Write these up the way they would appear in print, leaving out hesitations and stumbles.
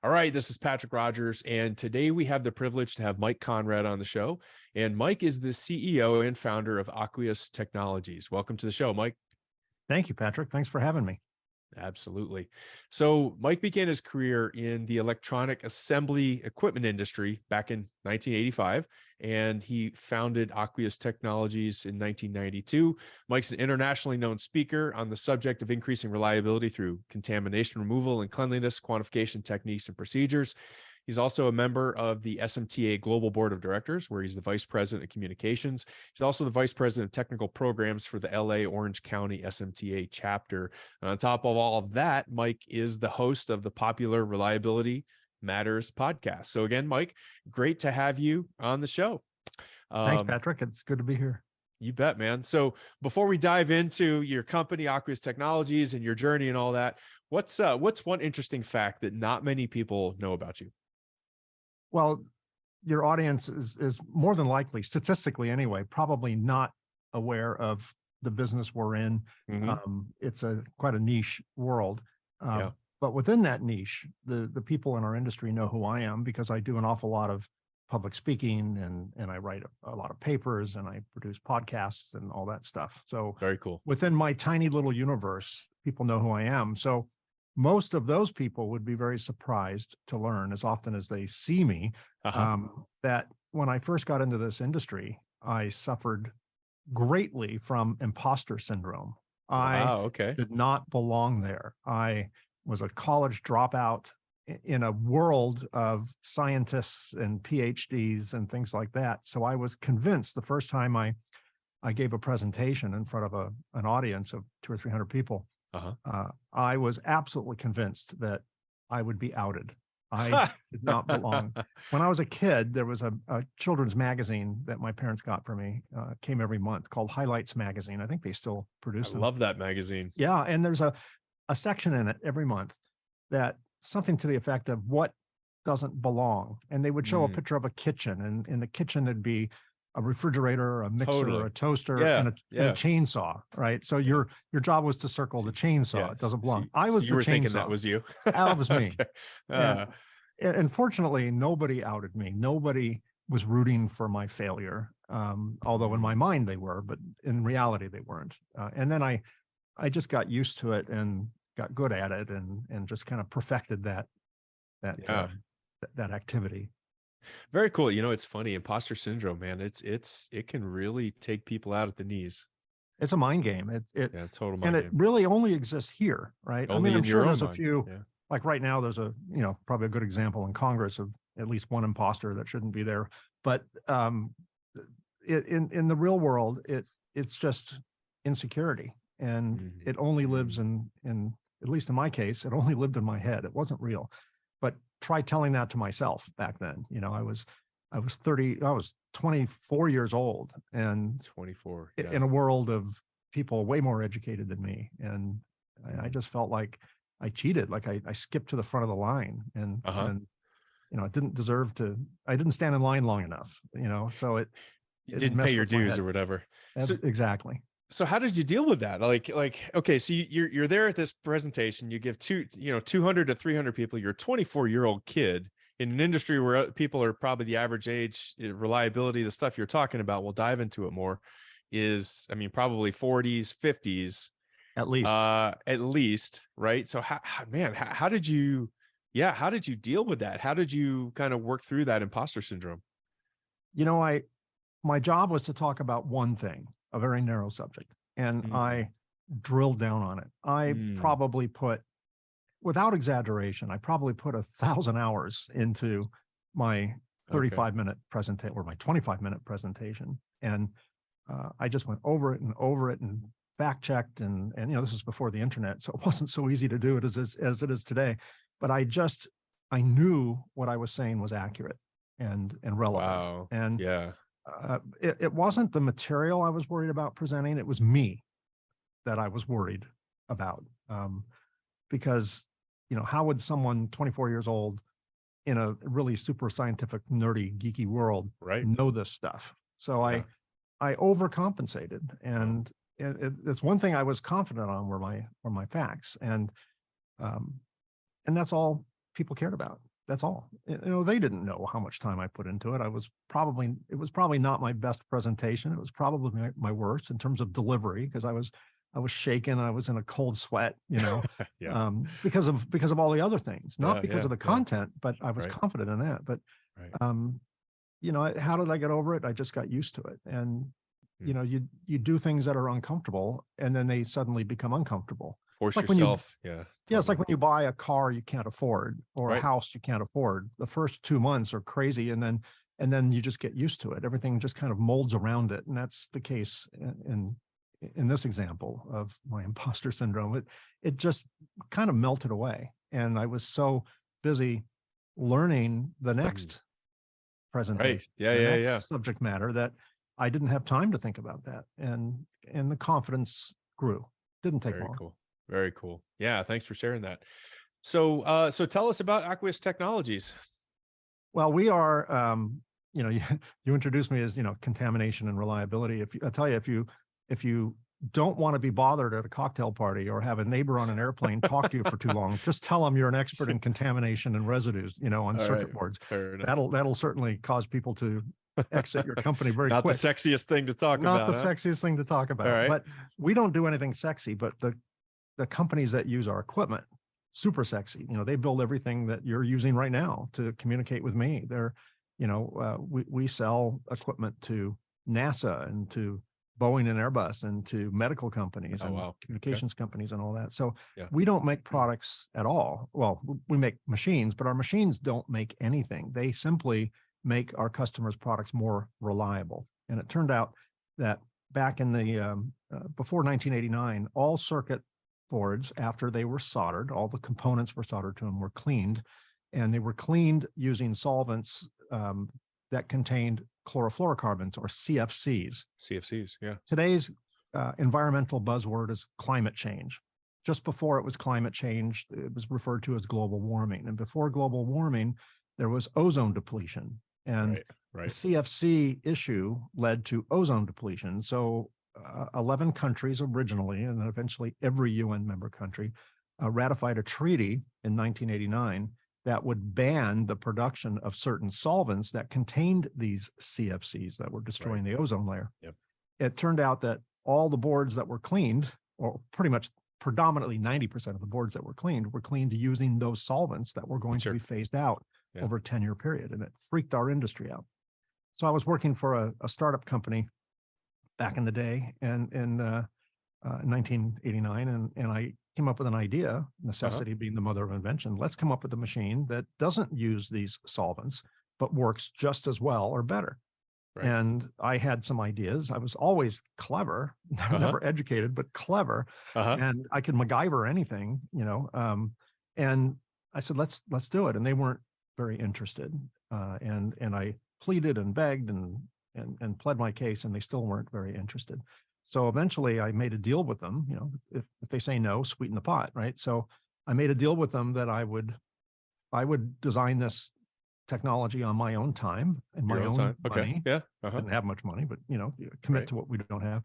All right, this is Patrick Rogers, and today we have the privilege to have Mike Konrad on the show. And Mike is the CEO and founder of Aqueous Technologies. Welcome to the show, Mike. Thank you, Patrick. Thanks for having me. Absolutely. So Mike began his career in the electronic assembly equipment industry back in 1985, and he founded Aqueous Technologies in 1992. Mike's an internationally known speaker on the subject of increasing reliability through contamination removal and cleanliness quantification techniques and procedures. He's also a member of the SMTA Global Board of Directors, where he's the Vice President of Communications. He's also the Vice President of Technical Programs for the LA Orange County SMTA chapter. And on top of all of that, Mike is the host of the popular Reliability Matters podcast. So again, Mike, great to have you on the show. Thanks, Patrick. It's good to be here. You bet, man. So before we dive into your company, Aqueous Technologies, and your journey and all that, what's one interesting fact that not many people know about you? Well, your audience is more than likely, statistically anyway, probably not aware of the business we're in. It's quite a niche world. But within that niche, the people in our industry know who I am because I do an awful lot of public speaking and I write a lot of papers and I produce podcasts and all that stuff. So very cool. Within my tiny little universe, people know who I am. So most of those people would be very surprised to learn, as often as they see me, that when I first got into this industry, I suffered greatly from imposter syndrome. I did not belong there. I was a college dropout in a world of scientists and PhDs and things like that. So I was convinced the first time I gave a presentation in front of an audience of 200 or 300 people, I was absolutely convinced that I would be outed. I did not belong. When I was a kid, there was a children's magazine that my parents got for me, came every month, called Highlights Magazine. I think they still produce them. I love that magazine. Yeah, and there's a section in it every month that something to the effect of what doesn't belong. And they would show a picture of a kitchen, and in the kitchen there'd be a refrigerator, a mixer, a toaster, and a chainsaw, right? So your job was to circle the chainsaw. It doesn't belong. I was the chainsaw. You were thinking that was you. That was me. And fortunately, nobody outed me. Nobody was rooting for my failure. Although in my mind they were, but in reality they weren't. And then I just got used to it and got good at it and just kind of perfected that activity. Very cool. You know, it's funny. Imposter syndrome, man. It can really take people out at the knees. It's a mind game. It's total mind game. And it really only exists here, right? Only I'm sure there's a mind. few, like right now, there's probably a good example in Congress of at least one imposter that shouldn't be there. But in the real world, it's just insecurity, and it only lives in, at least in my case, it only lived in my head. It wasn't real. But try telling that to myself back then. You know, I was 24 years old, and 24 in a world of people way more educated than me. And I just felt like I cheated, like I skipped to the front of the line, and I didn't deserve to. I didn't stand in line long enough, so it didn't pay your dues or whatever. Exactly. So how did you deal with that? Okay, so you're there at this presentation, you give 200 to 300 people, you're a 24-year-old kid in an industry where people are probably the average age, reliability, the stuff you're talking about, we'll dive into it more, is, probably 40s, 50s. At least, right? So how did you deal with that? How did you kind of work through that imposter syndrome? My job was to talk about one thing, a very narrow subject, and I drilled down on it. I probably put, without exaggeration, I probably put 1,000 hours into my 35-minute presentation or my 25-minute presentation, and I just went over it and fact checked, and this is before the internet, so it wasn't so easy to do it as it is today. But I knew what I was saying was accurate and relevant. Wow. And it wasn't the material I was worried about presenting. It was me that I was worried about, because, how would someone 24 years old in a really super scientific, nerdy, geeky world know this stuff? So I overcompensated, and it's one thing I was confident on were my facts, and that's all people cared about. That's all. They didn't know how much time I put into it. It was probably not my best presentation. It was probably my worst in terms of delivery, because I was shaken. I was in a cold sweat, Yeah. because of all the other things, not Yeah. because Yeah. of the Yeah. content, but I was Right. confident in that. But, Right. um, how did I get over it? I just got used to it. And, Mm. you do things that are uncomfortable, and then they suddenly become uncomfortable. It's Force like when you yourself. Yeah. Yeah, it's like Totally. when you buy a car you can't afford, or a Right. house you can't afford. The first 2 months are crazy, and then you just get used to it. Everything just kind of molds around it, and that's the case in this example of my imposter syndrome. It just kind of melted away, and I was so busy learning the Mm. next Right. presentation, Yeah. the Yeah. Yeah. next subject matter, that I didn't have time to think about that, and the confidence grew. Didn't take Very long. cool. Very cool. Yeah. Thanks for sharing that. So tell us about Aqueous Technologies. Well, we are, you introduced me as, contamination and reliability. I tell you, if you don't want to be bothered at a cocktail party, or have a neighbor on an airplane talk to you for too long, just tell them you're an expert in contamination and residues, on All right. circuit boards. Fair enough. That'll certainly cause people to exit your company very Not the quick. sexiest thing to talk Not the about, huh? sexiest thing to talk All about, right. but we don't do anything sexy. But the companies that use our equipment, super sexy. They build everything that you're using right now to communicate with me. We sell equipment to NASA and to Boeing and Airbus and to medical companies Oh, and wow. Okay. communications companies and all that. So Yeah. we don't make products at all. Well, we make machines, but our machines don't make anything. They simply make our customers' products more reliable. And it turned out that back in the before 1989, all circuit boards, after they were soldered, all the components were soldered to them, were cleaned, and they were cleaned using solvents that contained chlorofluorocarbons, or CFCs. CFCs. Yeah. Today's environmental buzzword is climate change. Just before it was climate change, it was referred to as global warming. And before global warming, there was ozone depletion. And Right. the Right. CFC issue led to ozone depletion. So 11 countries originally, and then eventually every UN member country, ratified a treaty in 1989 that would ban the production of certain solvents that contained these CFCs that were destroying Right. the ozone layer. Yep. It turned out that all the boards that were cleaned, or pretty much predominantly 90% of the boards that were cleaned using those solvents that were going to Sure. be phased out Yeah. over a 10-year period. And it freaked our industry out. So I was working for a startup company back in the day, and in 1989, and I came up with an idea, necessity being the mother of invention. Let's come up with a machine that doesn't use these solvents, but works just as well or better. Right. And I had some ideas. I was always clever, never educated, but clever. And I could MacGyver anything, and I said, let's do it. And they weren't very interested. And I pleaded and begged and pled my case, and they still weren't very interested. So eventually I made a deal with them. If they say no, sweeten the pot, right? So I made a deal with them that I would design this technology on my own time and Your my own own time. Okay. money. Yeah. Didn't have much money, but commit Right. to what we don't have.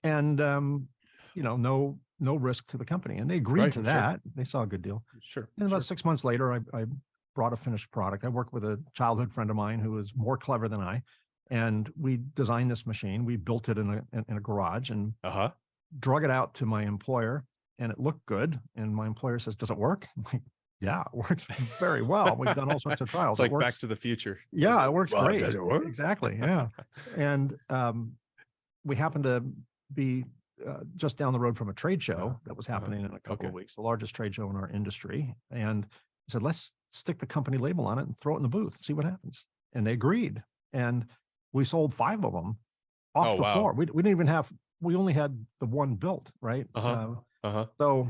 And no risk to the company. And they agreed to Right. Sure. that. They saw a good deal. Sure. And about Sure. 6 months later, I brought a finished product. I worked with a childhood friend of mine who was more clever than I. And we designed this machine. We built it in a garage and drug it out to my employer, and it looked good. And my employer says, "Does it work?" I'm like, "Yeah, it works very well. We've done all sorts of trials. It's like It works. Back to the Future. Yeah, it works Well, great. does it work? Exactly. Yeah." And we happened to be just down the road from a trade show that was happening in a couple of weeks, the largest trade show in our industry. And I said, "Let's stick the company label on it and throw it in the booth, see what happens." And they agreed. And we sold 5 of them off Oh, the floor. wow. We didn't even have, we only had the one built, right? So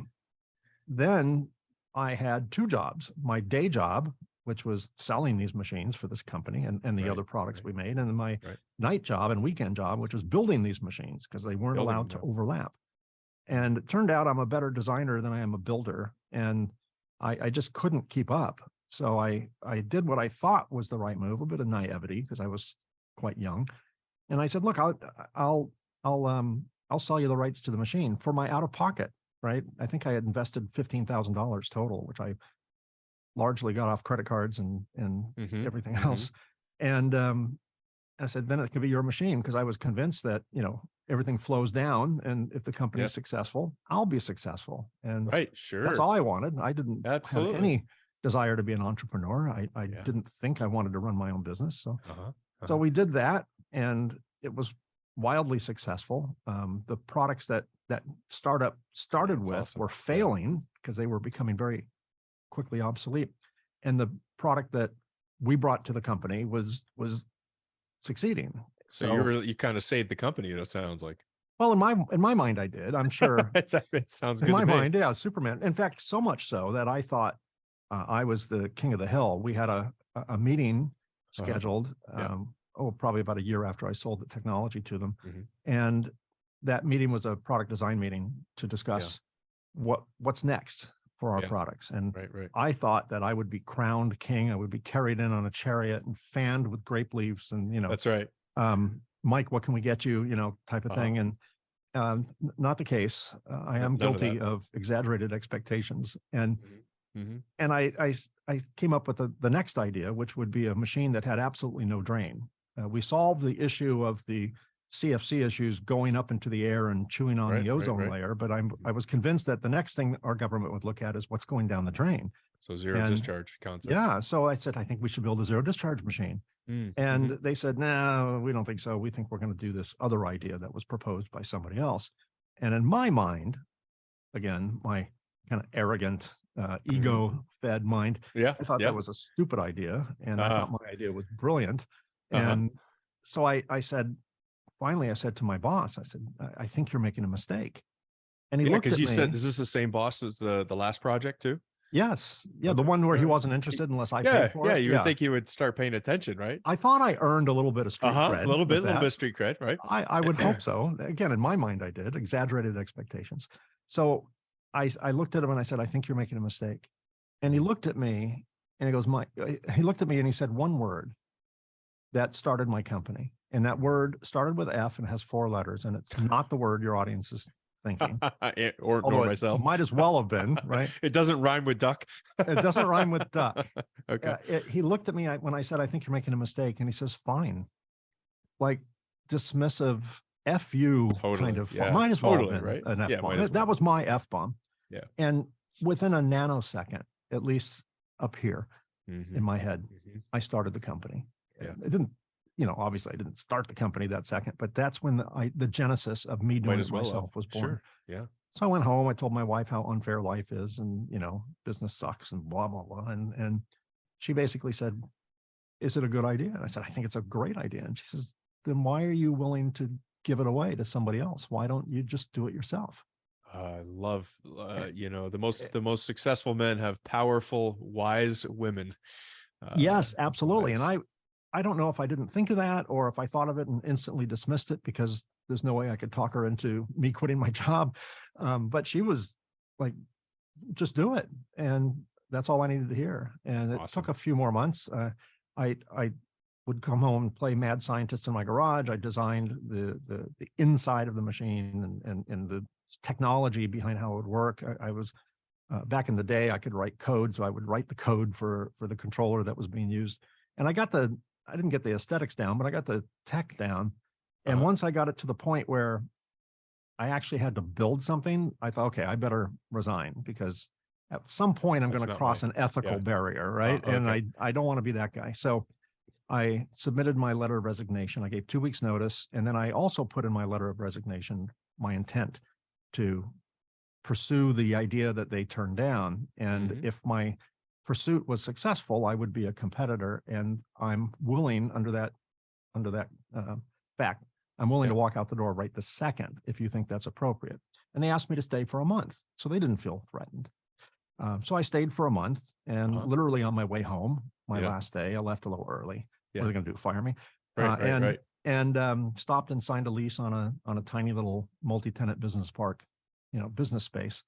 then I had 2 jobs: my day job, which was selling these machines for this company and the other products we made, and my night job and weekend job, which was building these machines, because they weren't allowed to overlap. And it turned out I'm a better designer than I am a builder. And I just couldn't keep up. So I did what I thought was the right move, a bit of naivety, because I was quite young. And I said, "Look, I'll sell you the rights to the machine for my out of pocket." Right? I think I had invested $15,000 total, which I largely got off credit cards and Mm-hmm. everything Mm-hmm. else. And I said, then it could be your machine, because I was convinced that, everything flows down. And if the company Yeah. is successful, I'll be successful. And Right. that's Sure. all I wanted. I didn't have Absolutely. any desire to be an entrepreneur. I Yeah. didn't think I wanted to run my own business. So, Uh-huh. so Uh-huh. we did that, and it was wildly successful. The products that startup started That's with awesome. were Yeah. failing because they were becoming very quickly obsolete. And the product that we brought to the company was succeeding. So So, you kind of saved the company, it sounds like. well, in my mind, I did. I'm sure It sounds in good to my me. mind, yeah, Superman. In fact, so much so that I thought I was the king of the hill. We had a meeting Uh-huh. scheduled, Yeah. probably about a year after I sold the technology to them, Mm-hmm. and that meeting was a product design meeting to Yeah. discuss what's next for our Yeah. products. And Right. Right. I thought that I would be crowned king. I would be carried in on a chariot and fanned with grape leaves, and That's right. Mike, what can we get you? Type of Uh-huh. thing. And not the case. I am None of that. guilty of exaggerated expectations, and Mm-hmm. Mm-hmm. and I came up with the next idea, which would be a machine that had absolutely no drain. We solved the issue of the CFC issues going up into the air and chewing on Right. the Right. ozone Right. layer, but I was convinced that the next thing our government would look at is what's going down the drain. So zero And discharge concept. yeah, so I said, I think we should build a zero discharge machine. And Mm-hmm. they said, no, we don't think so. We think we're going to do this other idea that was proposed by somebody else. And in my mind, again, my kind of arrogant, Mm-hmm. ego-fed mind, Yeah. I thought Yeah. that was a stupid idea, and I Uh-huh. thought my idea was brilliant. Uh-huh. And so I said, finally, I said to my boss, I said, I think you're making a mistake. And he Yeah, looked because at you said, me. is this the same boss as the last project too? Yes, yeah, the Okay. one where All he right. wasn't interested unless I paid Yeah. for Yeah. it. You would Yeah, think he would start paying attention, right? I thought I earned a little bit of street Uh-huh. cred with A little bit that. of street cred, right? I would hope so. Again, in my mind, I did exaggerated expectations. So I looked at him and I said, I think you're making a mistake. And he Mhm. looked at me and he goes, Mike, he looked at me and he said one word that started my company. And that word started with F and has 4 letters. And it's not the word your audience is thinking, Or nor although it myself. might as well have been, right? It doesn't rhyme with duck. It doesn't rhyme with duck. Okay. He looked at me when I said, I think you're making a mistake. And he says, fine. Like dismissive F you kind Totally. of, Yeah. might as well have Totally. been Right. an F Yeah. bomb. Might as That well. was my F bomb. Yeah. And within a nanosecond, at least up here Mm-hmm. in my head, Mm-hmm. I started the company. Yeah. It didn't, obviously I didn't start the company that second, but that's when the genesis of me Might doing as it well have. myself was born. Sure. Yeah. So I went home, I told my wife how unfair life is and, business sucks and blah, blah, blah. And she basically said, is it a good idea? And I said, I think it's a great idea. And she says, then why are you willing to give it away to somebody else? Why don't you just do it yourself? I love, Eh, the most successful men have powerful, wise women. Yes, absolutely. And Wives. I don't know if I didn't think of that or if I thought of it and instantly dismissed it because there's no way I could talk her into me quitting my job. But she was like, just do it. And that's all I needed to hear. And it Awesome. took a few more months. I would come home and play mad scientist in my garage. I designed the inside of the machine and the technology behind how it would work. I was back in the day, I could write code, so I would write the code for the controller that was being used. And I didn't get the aesthetics down, but I got the tech down. And Uh-huh. once I got it to the point where I actually had to build something, I thought, okay, I better resign because at some point I'm going That's to not cross my, an ethical yeah. barrier, right? And Okay. I don't want to be that guy. So I submitted my letter of resignation. I gave 2 weeks notice. And then I also put in my letter of resignation my intent to pursue the idea that they turned down. And Mhm. if my pursuit was successful, I would be a competitor. And I'm willing under that fact, I'm willing Yeah. to walk out the door right this second if you think that's appropriate. And they asked me to stay for a month, so they didn't feel threatened. So I stayed for a month, and Uh-huh. literally on my way home, my Yeah. last day, I left a little early. What Yeah. are they going to do? Fire me? Right. Right. Right. And stopped and signed a lease on a tiny little multi-tenant business park, business space,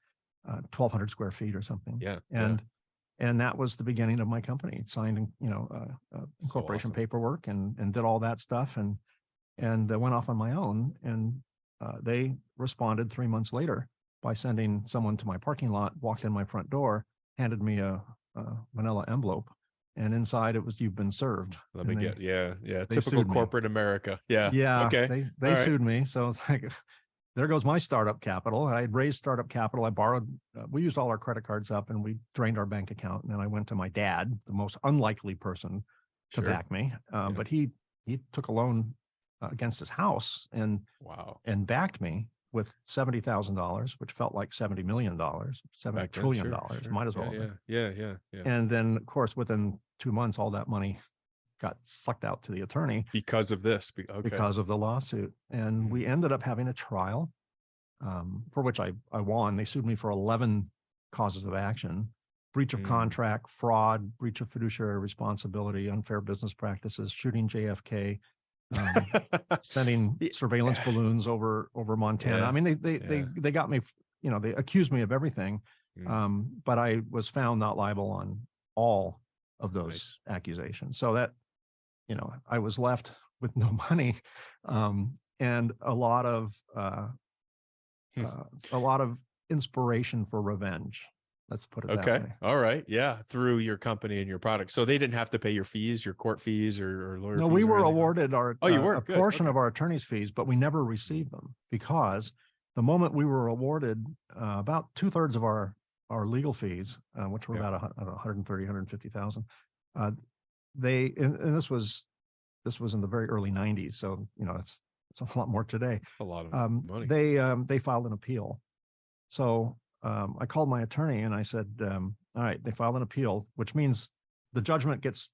1,200 square feet or something. Yeah. And that was the beginning of my company. Signed, So incorporation awesome. paperwork and did all that stuff and went off on my own. And they responded 3 months later by sending someone to my parking lot, walked in my front door, handed me a manila envelope, and inside it was, "You've been served." Let me And get, yeah, yeah. they Typical sued me. corporate America. Yeah. Yeah, Okay. All they right. sued me. So it's like, there goes my startup capital. I had raised startup capital. I borrowed, we used all our credit cards up and we drained our bank account. And then I went to my dad, the most unlikely person to Sure. back me. Yeah. But he took a loan against his house Wow. and backed me with $70,000, which felt like $70 million, $70 Back then. trillion Sure. dollars. Sure. Might as Yeah. well have Yeah. been. Yeah. Yeah. Yeah. And then, of course, within 2 months, all that money got sucked out to the attorney Because of this. Okay. because of the lawsuit. And Mhm. we ended up having a trial, for which I won. They sued me for 11 causes of action: breach of Mm. contract, fraud, breach of fiduciary responsibility, unfair business practices, shooting JFK, sending surveillance Yeah. balloons over Montana. I Yeah. mean, Yeah. they got me, they accused me of everything, Mm. but I was found not liable on all of Right. those accusations. So that, I was left with no money, and Hmm. a lot of inspiration for revenge. Let's put it that Okay. way. All right. Yeah. Through your company and your product. So they didn't have to pay your fees, your court fees or lawyer No, we fees or were anything like that? awarded our Oh, you a were? Good. portion Okay. of our attorney's fees, but we never Mm. received them because the moment we were awarded about 2/3 of our legal fees, which were Yeah. about 130, 150,000, uh, and this was in the very early 90s, so it's a lot more today. That's a lot of money. They filed an appeal. So I called my attorney and I said, all right, they filed an appeal, which means the judgment gets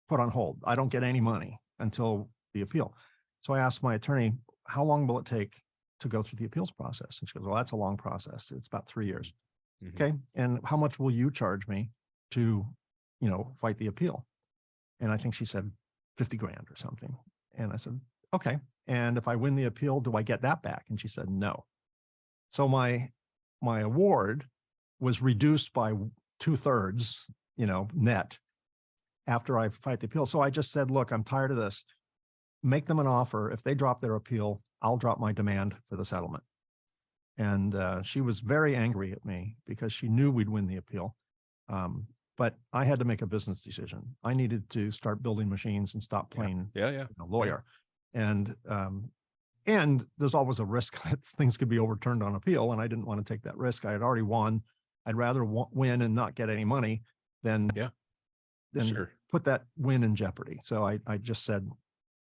put on hold. I don't get any money until the appeal. So I asked my attorney, how long will it take to go through the appeals process? And she goes, well, that's a long process. It's about 3 years. Mhm. Okay. And how much will you charge me to, fight the appeal? And I think she said 50 grand or something. And I said, okay. And if I win the appeal, do I get that back? And she said, no. So my award was reduced by 2/3, net after I fight the appeal. So I just said, look, I'm tired of this. Make them an offer. If they drop their appeal, I'll drop my demand for the settlement. And she was very angry at me because she knew we'd win the appeal. But I had to make a business decision. I needed to start building machines and stop Yeah. playing Yeah. Yeah. Yeah. lawyer. And there's always a risk that things could be overturned on appeal, and I didn't want to take that risk. I had already won. I'd rather win and not get any money than Yeah. than Sure. put that win in jeopardy. So I just said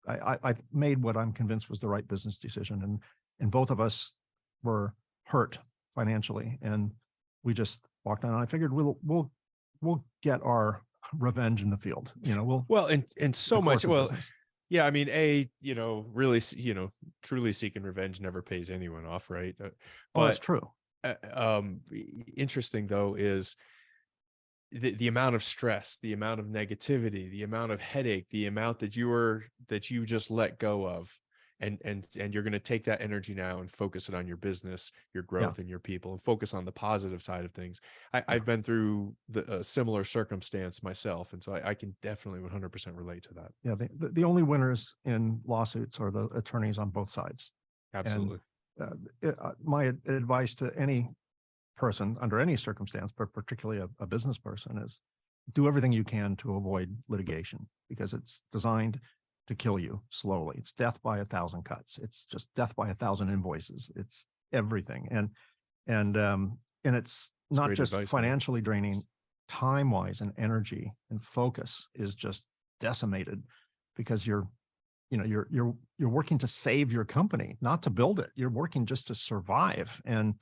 I made what I'm convinced was the right business decision, and both of us were hurt financially, and we just walked on. I figured we'll get our revenge in the field. Well, and In the so much. course of Well, business. yeah. I mean, really, truly seeking revenge never pays anyone off, right? Oh, that's But true. interesting though is the amount of stress, the amount of negativity, the amount of headache, the amount that you just let go of, and you're going to take that energy now and focus it on your business, your Yeah, growth, and your people, and focus on the positive side of things. yeah. I've been through a similar circumstance myself, and so I can definitely 100% relate to that. Yeah, the only winners in lawsuits are the attorneys on both sides. And Absolutely. my advice to any person under any circumstance, but particularly a business person, is do everything you can to avoid litigation because it's designed to kill you slowly. It's death by 1,000 cuts. It's just death by 1,000 invoices. It's everything. And it's It's not great just advice, man. financially draining, time wise and energy and focus is just decimated because you're working to save your company, not to build it. You're working just to survive, and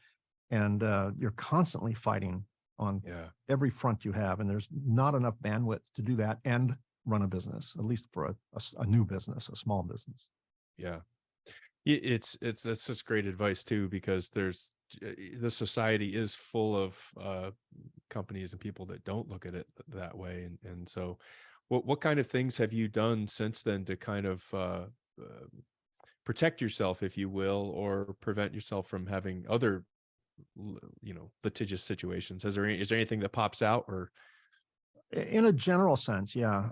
you're constantly fighting on Yeah. every front you have, and there's not enough bandwidth to do that and run a business, at least for a new business, a small business. Yeah. It's that's such great advice too, because the society is full of companies and people that don't look at it that way, and so what kind of things have you done since then to kind of protect yourself, if you will, or prevent yourself from having other litigious situations? Is there anything that pops out, or In a general sense, yeah.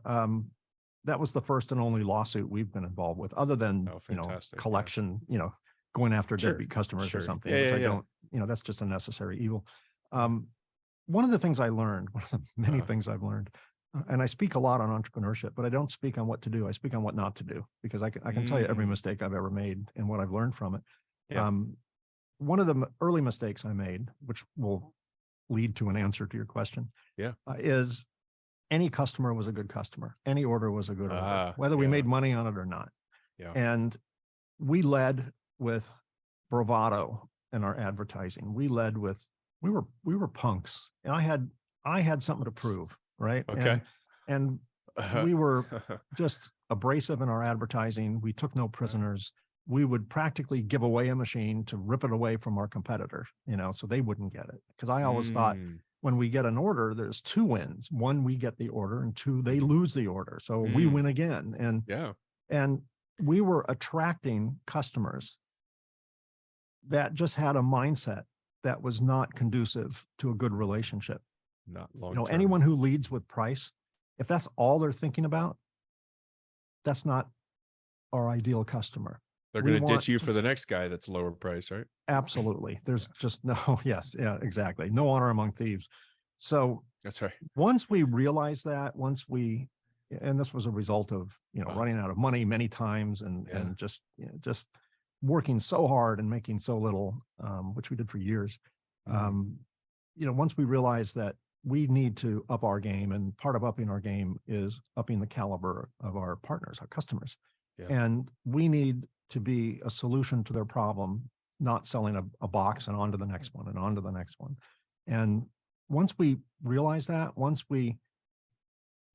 That was the first and only lawsuit we've been involved with, other than, oh, fantastic, yeah, collection, going after sure, deadbeat customers or sure, something, yeah, which yeah, I yeah, don't, that's just a necessary evil. yeah, Um, one of the things I learned, one of the many Uh-huh. things I've learned, and I speak a lot on entrepreneurship, but I don't speak on what to do. I speak on what not to do, because I can tell you every Mm, mistake I've ever made and what I've learned from it. yeah. Um, One of the early mistakes I made, which will lead to an answer to your question, Yeah. is any customer was a good customer. Any order was a good order, Ah, whether we yeah. made money on it or not. Yeah. And we led with bravado in our advertising. We led with we were punks, and I had something to prove, right? Okay. And Uh-huh. we were just abrasive in our advertising. We took no Uh, prisoners. We would practically give away a machine to rip it away from our competitor, so they wouldn't get it. Because I always thought, mm, when we get an order, there's two wins. One, we get the order, and two, they mhm, lose the order. So we mm, win again. yeah. And we were attracting customers that just had a mindset that was not conducive to a good relationship. Not long term. Anyone who leads with price, if that's all they're thinking about, that's not our ideal customer. They're We going to want ditch you to for the next guy that's lower price, right? absolutely. Yeah. There's just no, yes, yeah, exactly. No honor among thieves. So That's right. once we realized that, and this was a result of, Uh, running out of money many times, yeah. and just working so hard and making so little, which we did for years. Mm, Um, once we realized that we need to up our game, and part of upping our game is upping the caliber of our partners, our customers, yeah. and we need to be a solution to their problem, not selling a box and on to the next one and on to the next one. And once we realized that, once we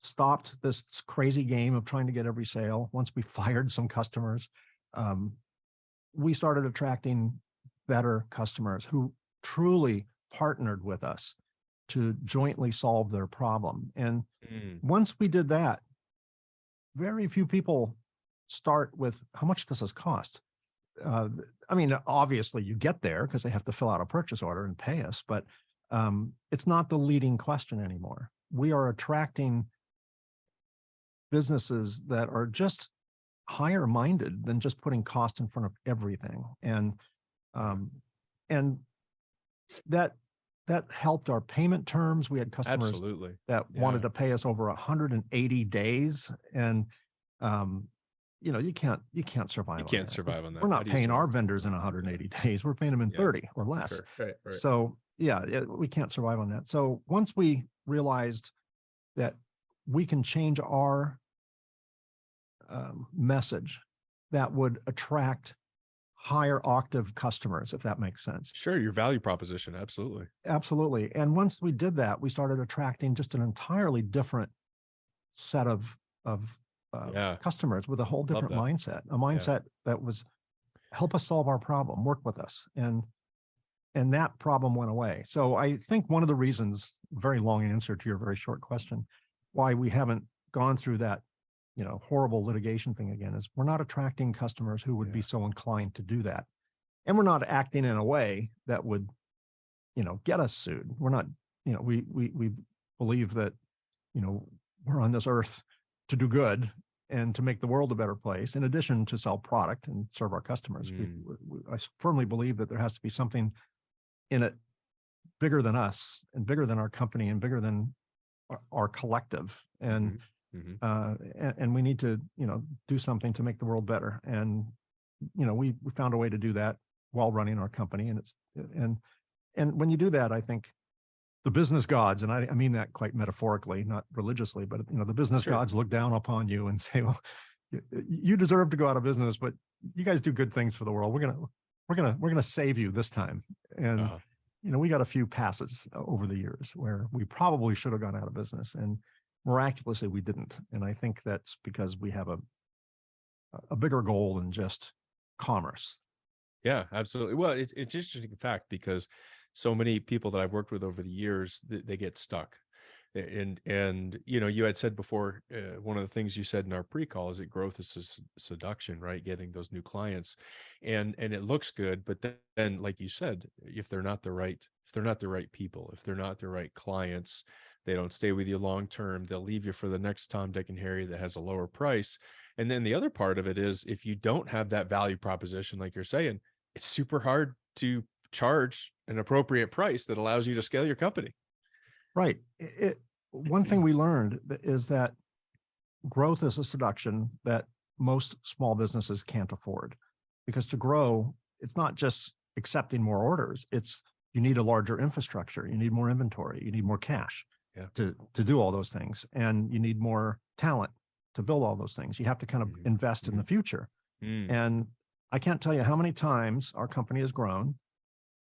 stopped this crazy game of trying to get every sale, once we fired some customers, um, we started attracting better customers who truly partnered with us to jointly solve their problem. And Mm, once we did that, very few people start with how much does this cost? uh, I mean, obviously you get there because they have to fill out a purchase order and pay us, but it's not the leading question anymore. We are attracting businesses that are just higher minded than just putting cost in front of everything. yeah. Um, and that that helped our payment terms. We had customers Absolutely. that wanted Yeah. to pay us over 180 days. And um, you can't You survive on can't that. survive on We're that. How not do you paying our survive? vendors in Yeah. 180 days. We're paying them in Yeah. 30 or less. Sure. Right. Right. So yeah, we can't survive on that. So once we realized that we can change our message that would attract higher octave customers, if that makes sense. Sure. Your value proposition. Absolutely. Absolutely. And once we did that, we started attracting just an entirely different set of Yeah. customers with a whole Love different that. mindset, a Yeah. mindset that was help us solve our problem, work with us. And that problem went away. So I think one of the reasons, very long answer to your very short question, why we haven't gone through that, horrible litigation thing again, is we're not attracting customers who would be Yeah. so inclined to do that. And we're not acting in a way that would, get us sued. We're not, we believe that, we're on this earth to do good and to make the world a better place, in addition to sell product and serve our customers. Mm, I firmly believe that there has to be something in it bigger than us and bigger than our company and bigger than our collective. hmm hmm And we need to, do something to make the world better. And, we found a way to do that while running our company. And when you do that, I think the business gods, and I mean that quite metaphorically, not religiously, but the business Sure. gods look down upon you and say, well, you deserve to go out of business, but you guys do good things for the world. We're gonna save you this time. And Uh-huh. we got a few passes over the years where we probably should have gone out of business, and miraculously we didn't. And I think that's because we have a bigger goal than just commerce. Yeah, absolutely. Well, it's interesting fact because so many people that I've worked with over the years, they get stuck. And you had said before, one of the things you said in our pre-call is that growth is seduction, right? Getting those new clients, and it looks good, but then, like you said, if they're not the right, people, if they're not the right clients, they don't stay with you long term. They'll leave you for the next Tom, Dick, and Harry that has a lower price. And then the other part of it is, if you don't have that value proposition, like you're saying, it's super hard to charge an appropriate price that allows you to scale your company. Right. One thing we learned is that growth is a seduction that most small businesses can't afford, because to grow, it's not just accepting more orders. It's you need a larger infrastructure, you need more inventory, you need more cash Yeah. to do all those things, and you need more talent to build all those things. You have to kind of invest in the future. And I can't tell you how many times our company has grown,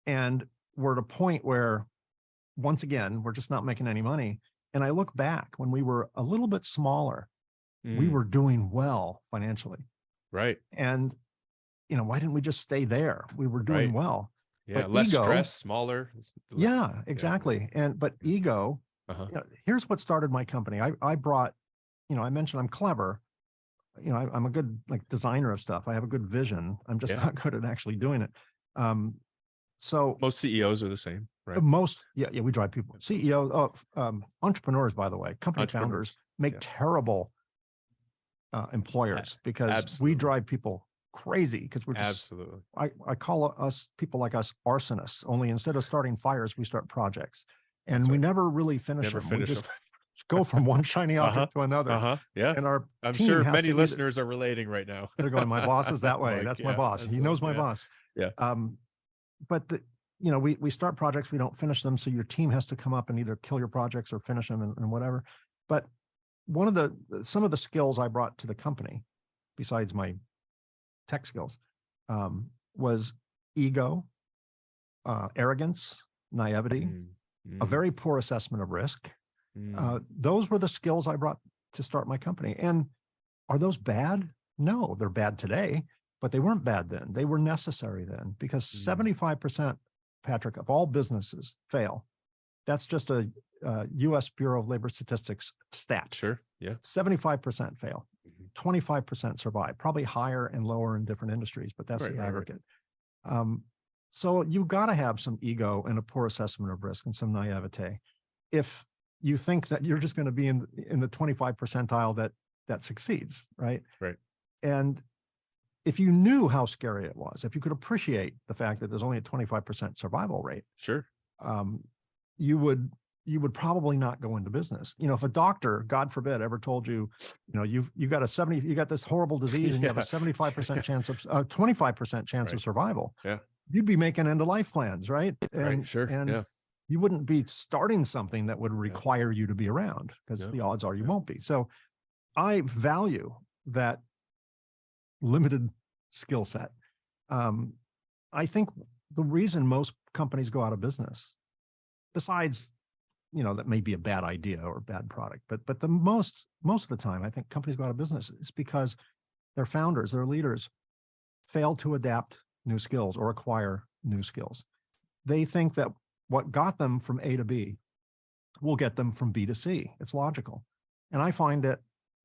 and we're at a point where, once again, we're just not making any money. And I look back when we were a little bit smaller, we were doing well financially. Right. And, why didn't we just stay there? We were doing Right. well. Yeah. But Less ego, stress, smaller. yeah, exactly. But ego, here's what started my company. I brought, I mentioned I'm clever. I'm a good designer of stuff. I have a good vision. I'm just not good at actually doing it. So most CEOs are the same, right? We drive people. CEOs, entrepreneurs, by the way, company founders make terrible employers, because we drive people crazy, because we're just, I call us, people like us, arsonists. Only instead of starting fires, we start projects, and we never really finish them. We just go from one shiny object to another. Yeah. And our I'm team sure has many to listeners are relating right now. they're going, my boss is that way. Like, That's my boss. He knows my boss. Yeah. But we start projects, we don't finish them. So your team has to come up and either kill your projects or finish them, and whatever. But some of the skills I brought to the company, besides my tech skills, was ego, arrogance, naivety, a very poor assessment of risk. Those were the skills I brought to start my company. And are those bad? No, they're bad today, but they weren't bad then. They were necessary then, because 75%, Patrick, of all businesses fail. That's just a U.S. Bureau of Labor Statistics stat. Sure. Yeah. 75% fail. 25% survive, probably higher and lower in different industries, but that's the aggregate. So you got to have some ego and a poor assessment of risk and some naivete if you think that you're just going to be in the 25 percentile that succeeds, right? Right. And if you knew how scary it was, if you could appreciate the fact that there's only a 25% survival rate, sure, you would probably not go into business. If a doctor, God forbid, ever told you, you got this horrible disease and you have a 75% chance of 25% chance of survival, you'd be making end of life plans, right? And, sure. And you wouldn't be starting something that would require you to be around, because the odds are you won't be. So I value that limited skill set. I think the reason most companies go out of business, besides, that may be a bad idea or a bad product, but the most of the time, I think companies go out of business is because their founders, their leaders, fail to adapt new skills or acquire new skills. They think that what got them from A to B will get them from B to C. It's logical. And I find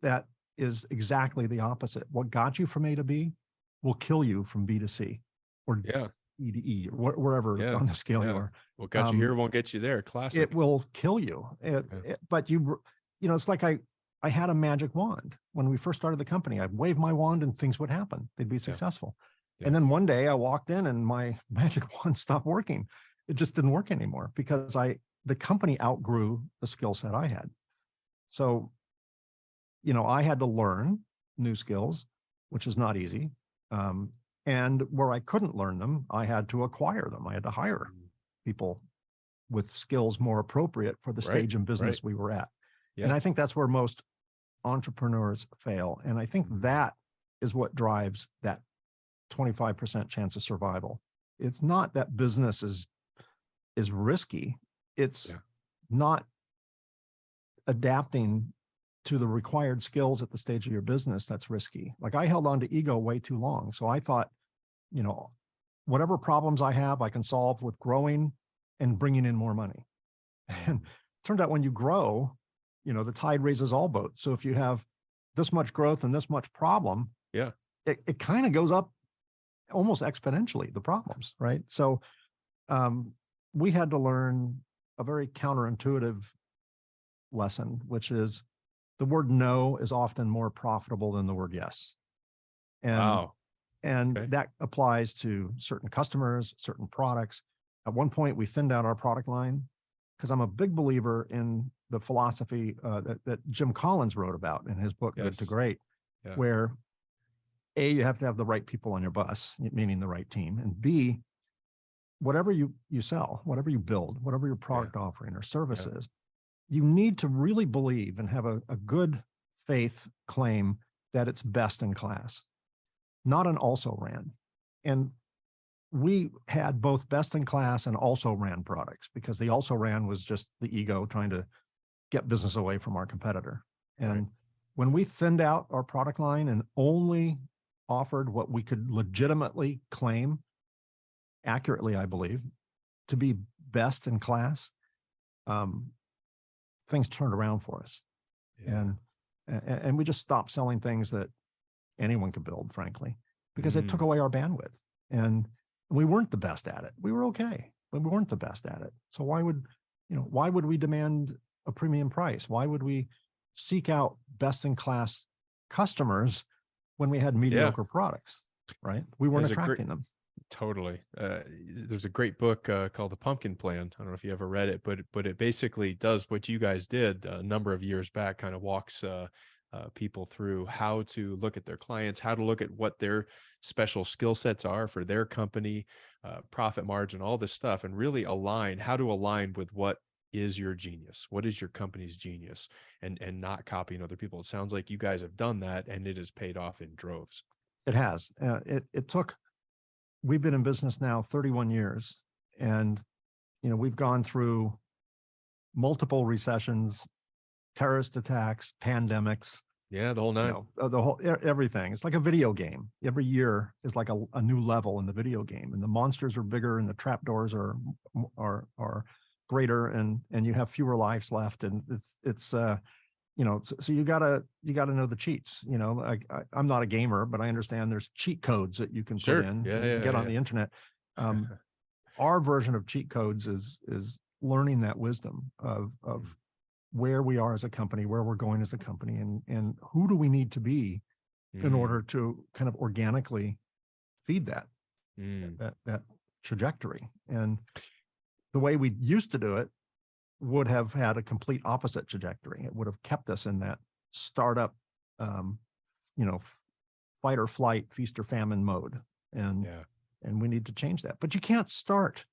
that is exactly the opposite. What got you from A to B will kill you from B to C, or E to E, or wherever on the scale you are. What got you here won't get you there. Classic. It will kill you. But it's like I had a magic wand. When we first started the company, I'd wave my wand and things would happen. They'd be successful. And then one day I walked in and my magic wand stopped working. It just didn't work anymore, because the company outgrew the skill set I had. So, I had to learn new skills, which is not easy. And where I couldn't learn them, I had to acquire them. I had to hire people with skills more appropriate for the stage in business we were at. And I think that's where most entrepreneurs fail. And I think that is what drives that 25% chance of survival. It's not that business is risky. It's not adapting to the required skills at the stage of your business that's risky. Like, I held on to ego way too long. So I thought, whatever problems I have, I can solve with growing and bringing in more money. And it turned out when you grow, the tide raises all boats. So if you have this much growth and this much problem, it kind of goes up almost exponentially, the problems, right? So we had to learn a very counterintuitive lesson, which is the word no is often more profitable than the word yes. And that applies to certain customers, certain products. At one point, we thinned out our product line because I'm a big believer in the philosophy that Jim Collins wrote about in his book, Good to Yes. Great, Yeah. where A, you have to have the right people on your bus, meaning the right team, and B, whatever you sell, whatever you build, whatever your Yeah. product offering or service Yeah. is, you need to really believe and have a good faith claim that it's best in class, not an also ran. And we had both best in class and also ran products, because the also ran was just the ego trying to get business away from our competitor. Right. And when we thinned out our product line and only offered what we could legitimately claim, accurately, I believe, to be best in class, um, things turned around for us. Yeah. And we just stopped selling things that anyone could build, frankly, because it took Mm. away our bandwidth. And we weren't the best at it. We were okay, but we weren't the best at it. So why would we demand a premium price? Why would we seek out best in class customers when we had Yeah. mediocre products, right? We weren't There's a great, attracting them. totally. There's a great book called The Pumpkin Plan. I don't know if you ever read it, but it basically does what you guys did a number of years back. Kind of walks people through how to look at their clients, how to look at what their special skill sets are for their company, profit margin, all this stuff, and really align how to align with what is your genius, what is your company's genius, and not copying other people. It sounds like you guys have done that, and it has paid off in droves. It has. It took. We've been in business now 31 years, and we've gone through multiple recessions, terrorist attacks, pandemics, Yeah, the whole nine. the whole everything. It's like a video game. Every year is like a new level in the video game, and the monsters are bigger, and the trapdoors are greater, and you have fewer lives left, and it's so you gotta know the cheats. I'm not a gamer, but I understand there's cheat codes that you can put Sure. in Yeah, and yeah, get on yeah. the internet. Our version of cheat codes is learning that wisdom of where we are as a company, where we're going as a company, and who do we need to be in Mm, order to kind of organically feed that mm. that trajectory. And the way we used to do it would have had a complete opposite trajectory. It would have kept us in that startup, um, you know, fight or flight, feast or famine mode. And Yeah. we need to change that. But you can't start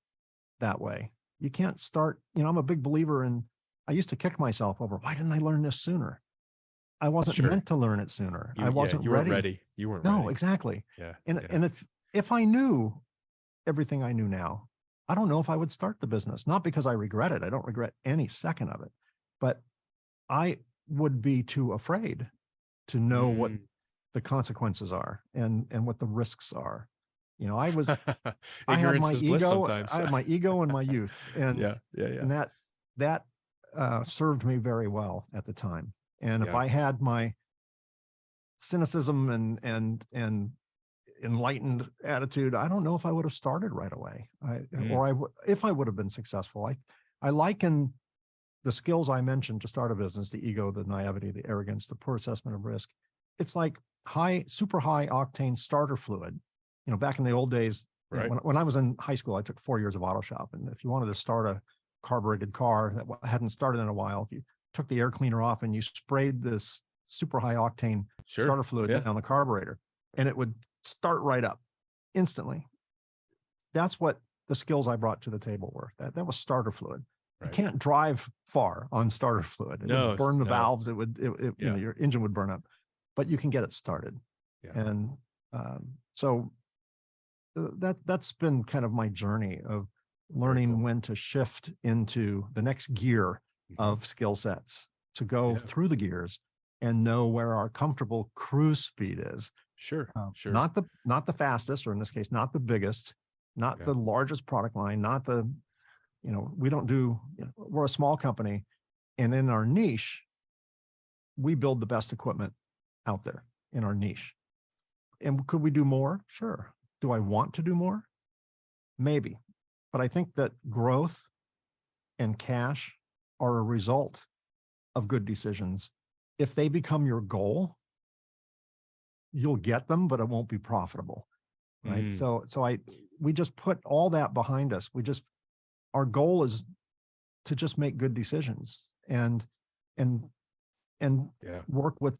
that way. You can't start, I'm a big believer in, I used to kick myself over, why didn't I learn this sooner? I wasn't Sure. meant to learn it sooner. I Yeah, wasn't you weren't ready. ready. You weren't No, ready. exactly. Yeah. And Yeah. and if I knew everything I knew now, I don't know if I would start the business. Not because I regret it. I don't regret any second of it, but I would be too afraid to know what Mm. the consequences are and what the risks are. I had Ignorance my is bliss ego, sometimes. I had my ego in my youth, and Yeah. Yeah. Yeah. and that served me very well at the time. And if Yeah. I had my cynicism and enlightened attitude, I don't know if I would have started right away. Mm. If I would have been successful. I liken the skills I mentioned to start a business: the ego, the naivety, the arrogance, the poor assessment of risk. It's like super high octane starter fluid. Back in the old days, Right. when I was in high school, I took 4 years of auto shop, and if you wanted to start a carbureted car that hadn't started in a while, if you took the air cleaner off and you sprayed this super high octane Sure. starter fluid Yeah. down the carburetor, and it would start right up instantly. That's what the skills I brought to the table were. That was starter fluid. You Right. can't drive far on starter fluid. It would No. burn the No. valves. It would, Yeah. your engine would burn up, but you can get it started. Yeah. And so that's been kind of my journey of Very learning cool. when to shift into the next gear Mhm. of skill sets, to go Yeah. through the gears and know where our comfortable cruise speed is. Sure. Sure. Not the fastest, or in this case, not the biggest, not Yeah. the largest product line, not the, we don't do, we're a small company, and in our niche, we build the best equipment out there in our niche. And could we do more? Sure. Do I want to do more? Maybe. But I think that growth and cash are a result of good decisions. If they become your goal, you'll get them, but it won't be profitable. Right. Mm. So we just put all that behind us. Our goal is to just make good decisions and and Yeah. work with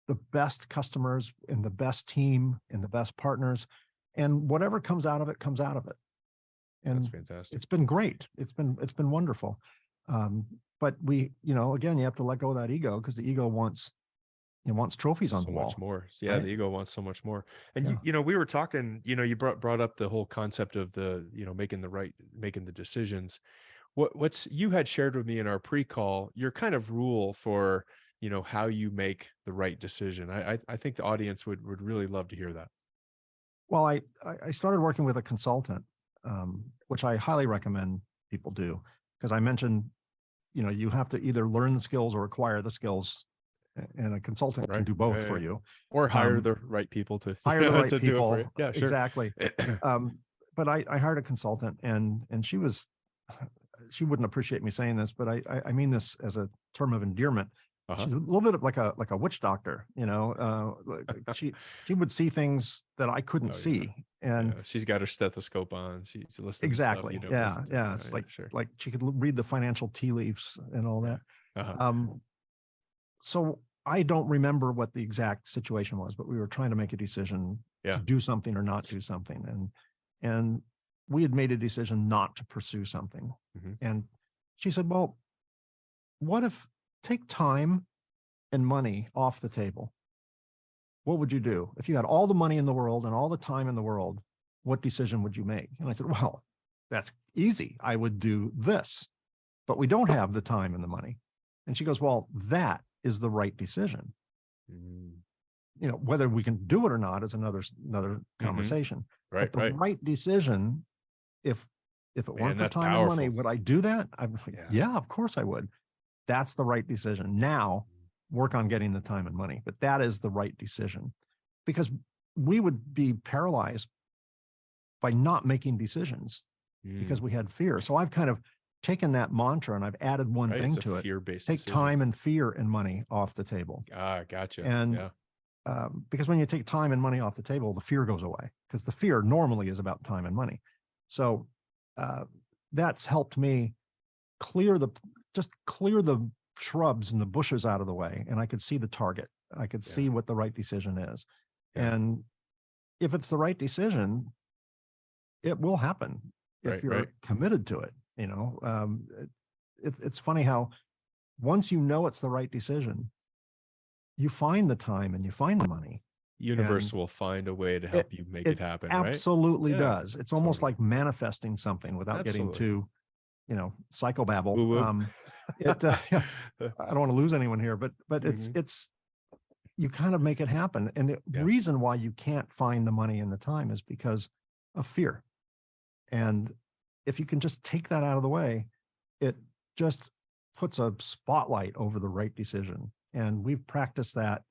the best customers and the best team and the best partners, and whatever comes out of it comes out of it. That's And fantastic. it's been great. It's been wonderful. But we, again, you have to let go of that ego, because the ego wants trophies on the So much wall, more. Yeah, right? the ego wants so much more. And Yeah. we were talking, you brought up the whole concept of the, making the decisions. What's you had shared with me in our pre-call, your kind of rule for, how you make the right decision. I think the audience would really love to hear that. Well, I started working with a consultant, which I highly recommend people do, because I mentioned, you have to either learn the skills or acquire the skills, and a consultant can Right. do both Yeah, for yeah. you. Or hire Um, the right people to, hire the right to do it for you. people, Yeah, sure. exactly. But I hired a consultant, and she wouldn't appreciate me saying this, but I mean this as a term of endearment. Uh-huh. She's a little bit of like a witch doctor, she would see things that I couldn't Oh yeah. see. And Yeah. She's got her stethoscope on. She listens to stuff you exactly. don't Yeah. listen to. Yeah. Yeah, It's yeah, sure. like she could read the financial tea leaves and all Yeah. that. Uh-huh. So I don't remember what the exact situation was, but we were trying to make a decision to Yeah. do something or not do something. And we had made a decision not to pursue something. Hmm. And she said, well, what if take time and money off the table? What would you do? If you had all the money in the world and all the time in the world, what decision would you make? And I said, well, that's easy. I would do this, but we don't have the time and the money. And she goes, well, that is the right decision. Mm. Whether we can do it or not is another conversation. Right, But the right. right decision, if it Man, weren't for that's time and money, powerful. would I do that? I'm like, Yeah. yeah, of course I would. That's the right decision. Now work on getting the time and money, but that is the right decision, because we would be paralyzed by not making decisions because Mm. we had fear. So I've kind of taken that mantra and I've added one Right. thing It's a to it. fear-based Take decision. time and fear and money off the table. Ah, gotcha. And Yeah. because when you take time and money off the table, the fear goes away, because the fear normally is about time and money. So that's helped me clear the shrubs and the bushes out of the way, and I could see the target. I could Yeah. see what the right decision is. Yeah. And if it's the right decision, it will happen if Right, you're right. committed to it. It's funny how once you know it's the right decision, you find the time and you find the money. Universe And will find a way to it help you make it it happen, right? absolutely Yeah, does. It's almost totally. like manifesting something without getting Absolutely. too, psychobabble. Woo-woo. Yeah, I don't want to lose anyone here, but Mhm. it's you kind of make it happen. And the Yeah. reason why you can't find the money and the time is because of fear. And if you can just take that out of the way, it just puts a spotlight over the right decision. And we've practiced that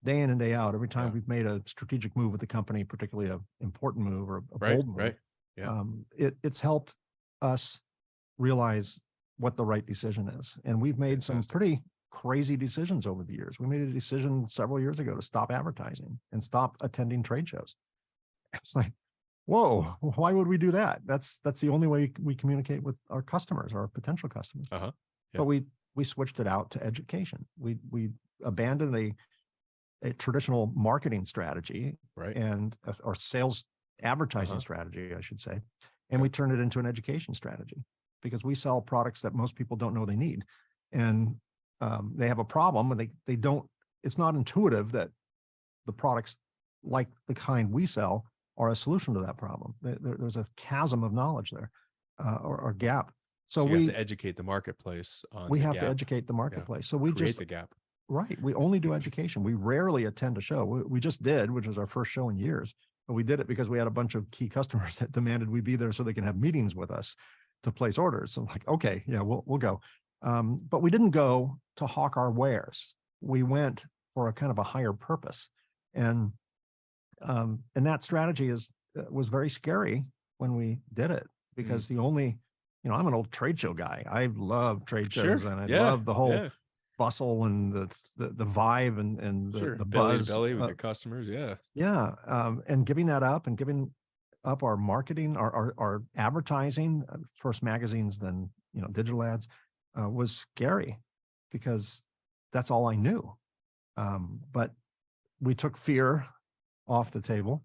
day in and day out. Every time Yeah. we've made a strategic move with the company, particularly an important move or a Right, bold move, right. Yeah. it's helped us realize what the right decision is. And we've made some Fantastic. pretty crazy decisions over the years. We made a decision several years ago to stop advertising and stop attending trade shows. It's like, whoa, why would we do that? That's the only way we communicate with our customers, our potential customers. Uh-huh. Yeah. But we switched it out to education. We abandoned a traditional marketing strategy Right. and or sales advertising Uh-huh. strategy, I should say, and Okay. we turned it into an education strategy, because we sell products that most people don't know they need, and they have a problem, and they don't. It's not intuitive that the products like the kind we sell are a solution to that problem. There's a chasm of knowledge there, or gap. So So you have to educate the marketplace on we the have to gap. educate the Yeah. marketplace. So we Create just the gap. Right. We only do education. We rarely attend a show. We just did, which was our first show in years. But we did it because we had a bunch of key customers that demanded we be there so they can have meetings with us to place orders. So like, okay, yeah, we'll go. But we didn't go to hawk our wares. We went for a kind of a higher purpose. And that strategy was very scary when we did it, because the only, I'm an old trade show guy. I love trade Sure. shows, and I Yeah. love the whole Yeah. bustle and the vibe and Sure. the Belly to buzz. belly with your customers. Yeah. Yeah. And giving that up and giving up our marketing, our advertising, first magazines, then digital ads, was scary because that's all I knew. But we took fear off the table.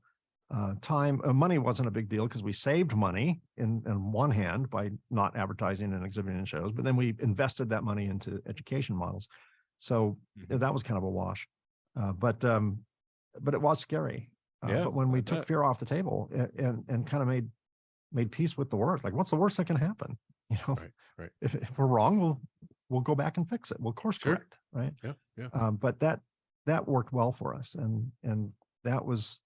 Money wasn't a big deal because we saved money in one hand by not advertising and exhibiting in shows, but then we invested that money into education models. So that was kind of a wash. But it was scary. But when we took fear off the table and kind of made peace with the worst, like what's the worst that can happen? Right. If we're wrong, we'll go back and fix it. We'll course correct, right? Yeah. But that worked well for us, and that was,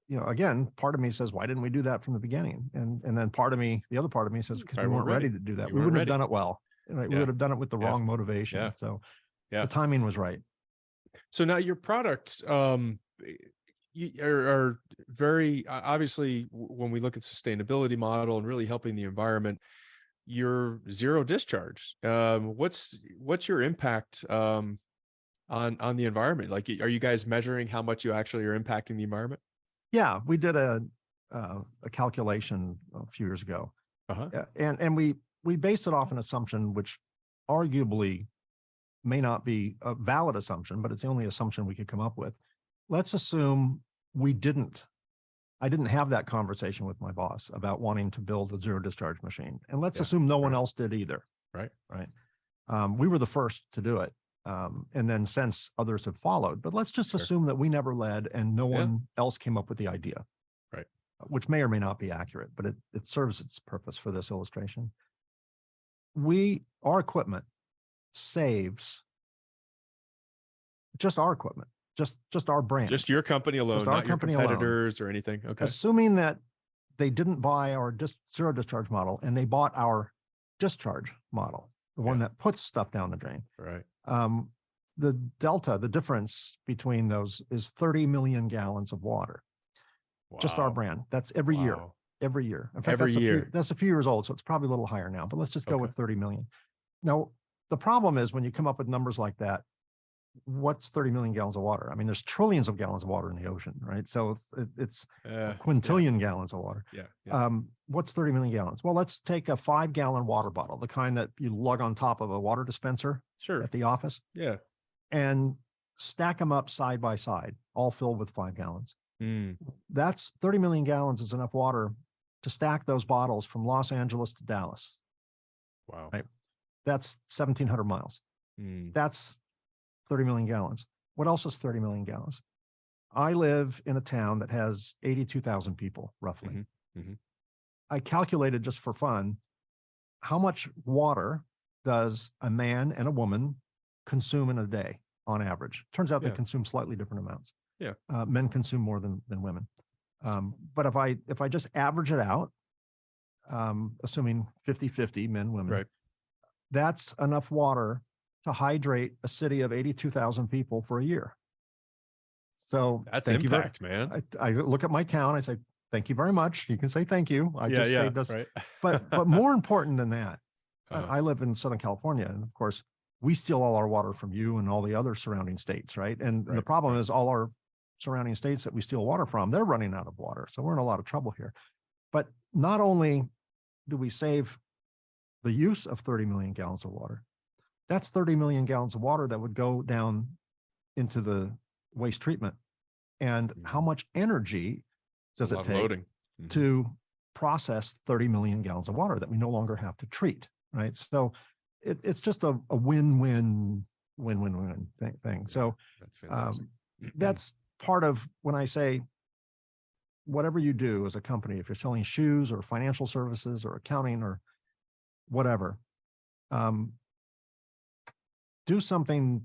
again, part of me says, why didn't we do that from the beginning? And then the other part of me says, because we weren't ready to do that. We wouldn't have done it well. Right? We would have done it with the wrong motivation. So the timing was right. So now your products are very obviously, when we look at sustainability model and really helping the environment, you're zero discharge. What's your impact on the environment? Like, are you guys measuring how much you actually are impacting the environment? Yeah, we did a calculation a few years ago, and we based it off an assumption which arguably may not be a valid assumption, but it's the only assumption we could come up with. Let's assume I didn't have that conversation with my boss about wanting to build a zero discharge machine, and let's assume no one else did either. Right. We were the first to do it. And then since others have followed, but let's just assume that we never led and no one else came up with the idea, right? Which may or may not be accurate, but it serves its purpose for this illustration. Our equipment saves, just our equipment, just our brand, just your company alone, not your competitors or anything. Okay. Assuming that they didn't buy our zero discharge model and they bought our discharge model, the one that puts stuff down the drain. Right. The difference between those is 30 million gallons of water. Wow. Just our brand. That's every year. Every year. In fact, that's a few years old, so it's probably a little higher now, but let's just go with 30 million. Now, the problem is when you come up with numbers like that, what's 30 million gallons of water? I mean, there's trillions of gallons of water in the ocean, right? So it's a quintillion gallons of water. What's 30 million gallons? Well, let's take a 5-gallon water bottle, the kind that you lug on top of a water dispenser at the office. And stack them up side by side, all filled with 5 gallons. That's 30 million gallons is enough water to stack those bottles from Los Angeles to Dallas. Wow. Right? That's 1,700 miles. That's 30 million gallons. What else is 30 million gallons? I live in a town that has 82,000 people, roughly. I calculated just for fun, how much water does a man and a woman consume in a day on average? Turns out they consume slightly different amounts. Men consume more than women. But if I just average it out, assuming 50-50 men, women, that's enough water to hydrate a city of 82,000 people for a year. So that's impact, man. I look at my town, I say, thank you very much. You can say thank you. I just saved us. But more important than that, I live in Southern California. And of course, we steal all our water from you and all the other surrounding states, right? And the problem is all our surrounding states that we steal water from, they're running out of water. So we're in a lot of trouble here. But not only do we save the use of 30 million gallons of water, that's 30 million gallons of water that would go down into the waste treatment. And how much energy does it take to process 30 million gallons of water that we no longer have to treat, right? So it's just a win-win thing. So that's fantastic. That's part of when I say, whatever you do as a company, if you're selling shoes or financial services or accounting or whatever, do something,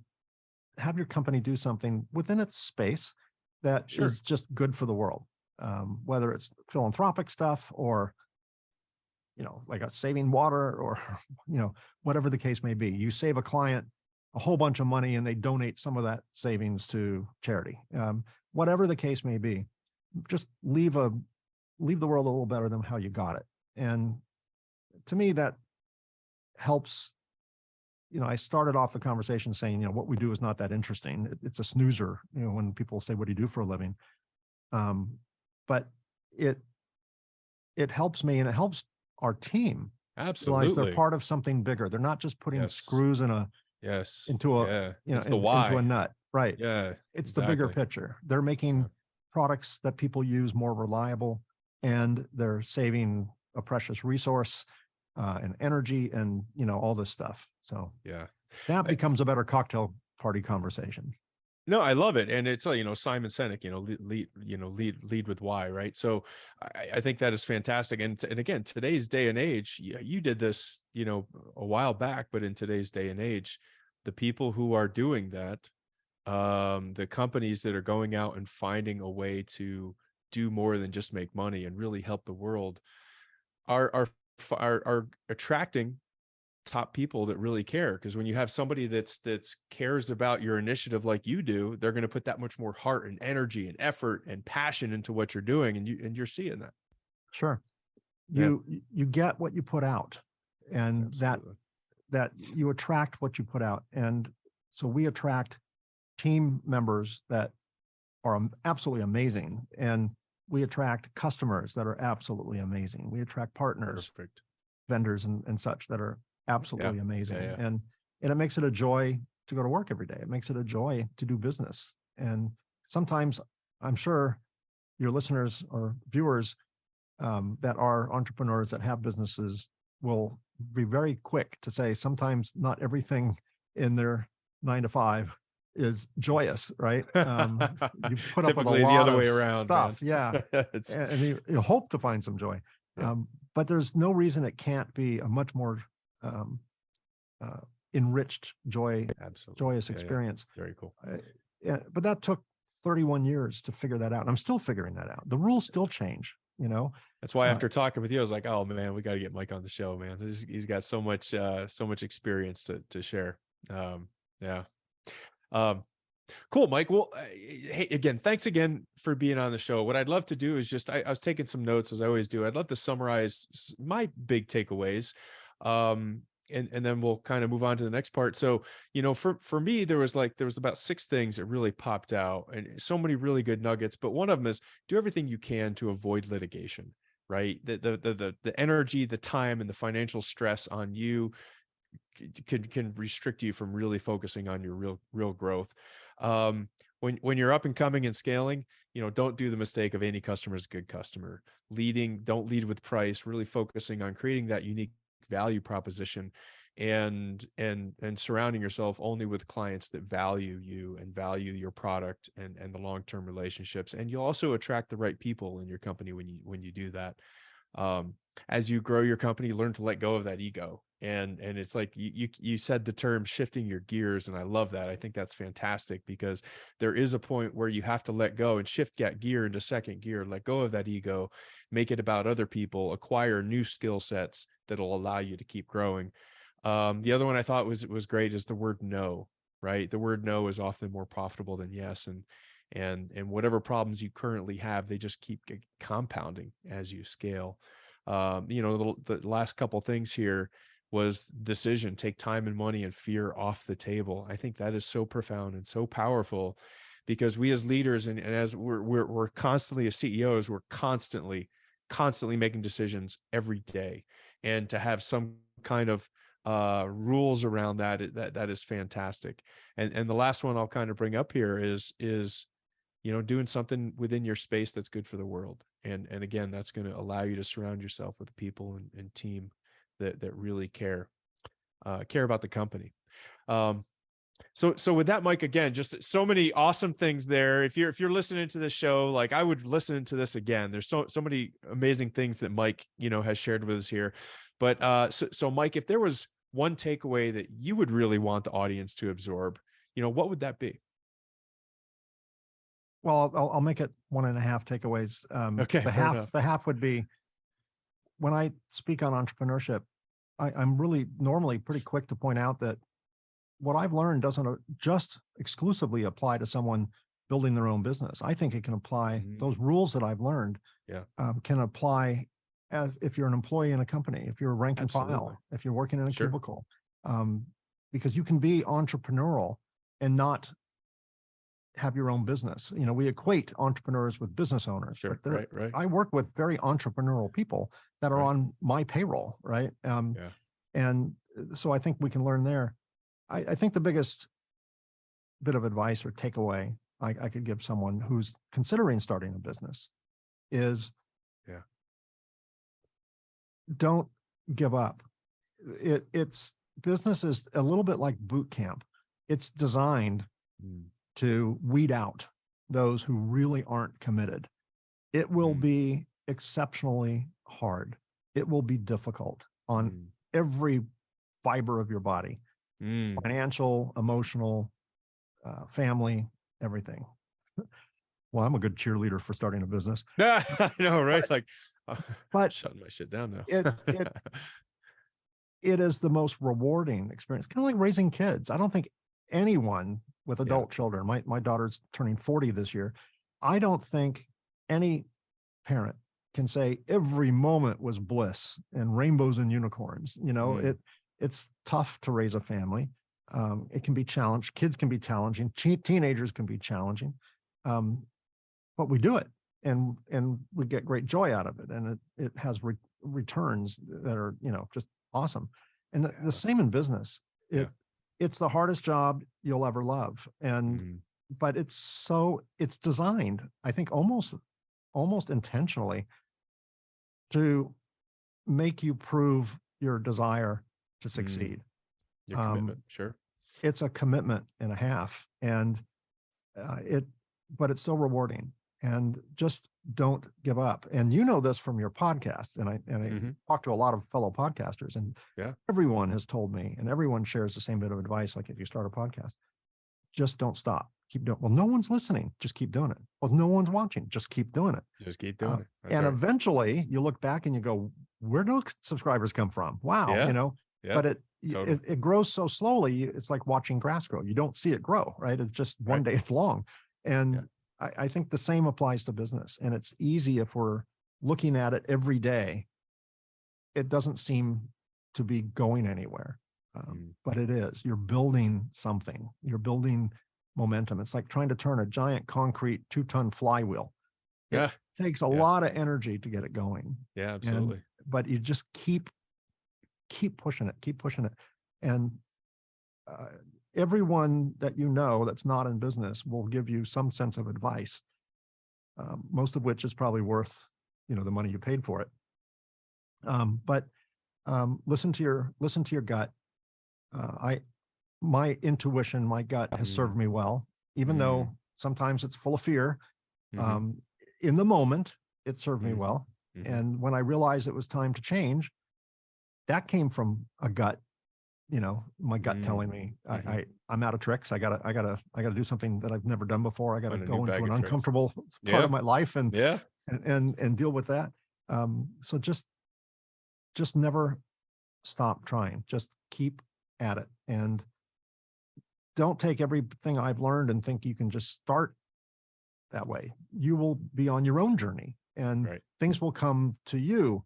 have your company do something within its space that is just good for the world. Whether it's philanthropic stuff or, like a saving water or, whatever the case may be. You save a client a whole bunch of money and they donate some of that savings to charity. Whatever the case may be, just leave the world a little better than how you got it. And to me, that helps. I started off the conversation saying, what we do is not that interesting. It's a snoozer, when people say, what do you do for a living? But it helps me and it helps our team realize they're Absolutely. part of something bigger. They're not just putting Yes. screws Yes. into a, Yeah. you know, It's the into a why. nut. Right. Yeah. It's the bigger Exactly. picture. They're Yeah. making products that people use more reliable, and they're saving a precious resource, and energy, and, you know, all this stuff. So Yeah. that I- becomes a better cocktail party conversation. No, I love it, and it's like, Simon Sinek, lead with why, right? So I think that is fantastic, and again, today's day and age, you did this, a while back, but in today's day and age, the people who are doing that, the companies that are going out and finding a way to do more than just make money and really help the world are attracting top people that really care, because when you have somebody that's cares about your initiative like you do, they're going to put that much more heart and energy and effort and passion into what you're doing, and you're seeing that. Sure. Yeah, You get what you put out, and absolutely. that you attract what you put out. And so we attract team members that are absolutely amazing, and we attract customers that are absolutely amazing. We attract partners, Perfect. vendors, and such that are Yeah, absolutely yeah, amazing. yeah. And it makes it a joy to go to work every day. It makes it a joy to do business. And sometimes, I'm sure your listeners or viewers, that are entrepreneurs that have businesses, will be very quick to say sometimes not everything in their 9 to 5 is joyous, right? You put up with a Typically the lot other of way around, man. stuff, yeah, It's and you hope to find some joy. yeah, But there's no reason it can't be a much more, um, uh, enriched, absolutely. joyous Yeah, yeah. experience. Very cool. Yeah, but that took 31 years to figure that out. And I'm still figuring that out. The rules still change, you know. That's why Uh, after talking with you, I was like, oh man, we got to get Mike on the show, man. He's got so much experience to share. Yeah. Um, cool, Mike. Well, hey, again, thanks again for being on the show. What I'd love to do is just, I was taking some notes as I always do. I'd love to summarize my big takeaways. And then we'll kind of move on to the next part. So, for me, there was about 6 things that really popped out, and so many really good nuggets. But one of them is do everything you can to avoid litigation, right? The energy, the time, and the financial stress on you can restrict you from really focusing on your real growth. When you're up and coming and scaling, don't do the mistake of any customer is a good customer. Don't lead with price, really focusing on creating that unique value proposition, and surrounding yourself only with clients that value you and value your product and the long-term relationships. And you'll also attract the right people in your company when you do that. um, as you grow your company, learn to let go of that ego. And it's like you said the term shifting your gears, and I love that. I think that's fantastic, because there is a point where you have to let go and shift that gear into second gear, let go of that ego, make it about other people, acquire new skill sets that'll allow you to keep growing. The other one I thought was great is the word no, right? The word no is often more profitable than yes. And whatever problems you currently have, they just keep compounding as you scale. The last couple things here was decision, take time and money and fear off the table. I think that is so profound and so powerful, because we as leaders, and as we're constantly, as CEOs, we're constantly making decisions every day. And to have some kind of rules around that is fantastic. And the last one I'll kind of bring up here is doing something within your space that's good for the world. And again, that's going to allow you to surround yourself with people and team that really care about the company. So with that, Mike, again, just so many awesome things there. If you're listening to this show, like I would listen to this again. There's so many amazing things that Mike, has shared with us here. But so Mike, if there was one takeaway that you would really want the audience to absorb, what would that be? well, I'll make it 1.5 takeaways. Okay, fair enough. The half would be, when I speak on entrepreneurship, I'm really normally pretty quick to point out that what I've learned doesn't just exclusively apply to someone building their own business. I think it can apply, those rules that I've learned, Yeah, can apply as if you're an employee in a company, if you're a rank and absolutely. file, if you're working in a Sure. cubicle, because you can be entrepreneurial and not have your own business. We equate entrepreneurs with business owners, Sure. but Right. I work with very entrepreneurial people that are Right. on my payroll, right? Yeah. And so I think we can learn there. I think the biggest bit of advice or takeaway I could give someone who's considering starting a business is, Yeah. don't give up. It's business is a little bit like boot camp. It's designed to weed out those who really aren't committed. It will be exceptionally hard. It will be difficult on every fiber of your body, financial, emotional, family, everything. Well, I'm a good cheerleader for starting a business. I know, right? But, Like, but shutting my shit down now. it is the most rewarding experience, kind of like raising kids. I don't think anyone with adult children, my daughter's turning 40 this year, I don't think any parent can say every moment was bliss and rainbows and unicorns. It's tough to raise a family. It can be challenged. Kids can be challenging. Teenagers can be challenging. But we do it, and we get great joy out of it, and it has returns that are just awesome. And the same in business. It's the hardest job you'll ever love, and but it's designed, I think, almost intentionally to make you prove your desire to succeed. Your commitment, sure. It's a commitment and a half, and but it's so rewarding. And just don't give up. And this from your podcast, and I talk to a lot of fellow podcasters, and everyone has told me, and everyone shares the same bit of advice. Like, if you start a podcast, just don't stop. Keep doing it. Well, no one's listening. Just keep doing it. Well, no one's watching. Just keep doing it. Just keep doing it. That's and right. Eventually you look back and you go, where do subscribers come from? Wow. But it grows so slowly. It's like watching grass grow. You don't see it grow, right? It's just one day it's long. And I think the same applies to business. And it's easy if we're looking at it every day. It doesn't seem to be going anywhere, but it is. You're building something. You're building momentum. It's like trying to turn a giant concrete 2-ton flywheel. It takes a lot of energy to get it going. Yeah, absolutely. But you just keep pushing it. And everyone that that's not in business will give you some sense of advice, most of which is probably worth the money you paid for it. But listen to your gut. My intuition, my gut has served me well, even though sometimes it's full of fear. In the moment, it served me well. And when I realized it was time to change, that came from a gut. My gut telling me I'm out of tricks. I gotta do something that I've never done before. I gotta go into an uncomfortable part of my life and deal with that. So just never stop trying. Just keep at it, and don't take everything I've learned and think you can just start that way. You will be on your own journey, and things will come to you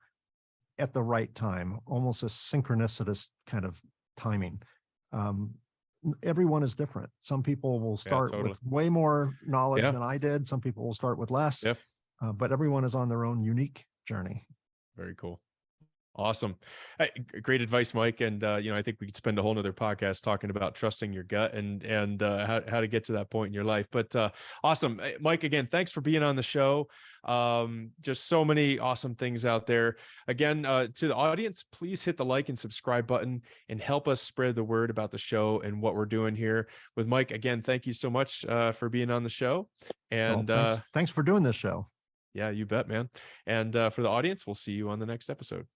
at the right time, almost a synchronicitous kind of timing. Everyone is different. Some people will start with way more knowledge than I did. Some people will start with less, but everyone is on their own unique journey. Very cool. Awesome. Great advice, Mike. And, I think we could spend a whole nother podcast talking about trusting your gut and how to get to that point in your life. But awesome. Mike, again, thanks for being on the show. Just so many awesome things out there. Again, to the audience, please hit the like and subscribe button and help us spread the word about the show and what we're doing here with Mike. Again, thank you so much for being on the show. And thanks for doing this show. Yeah, you bet, man. And for the audience, we'll see you on the next episode.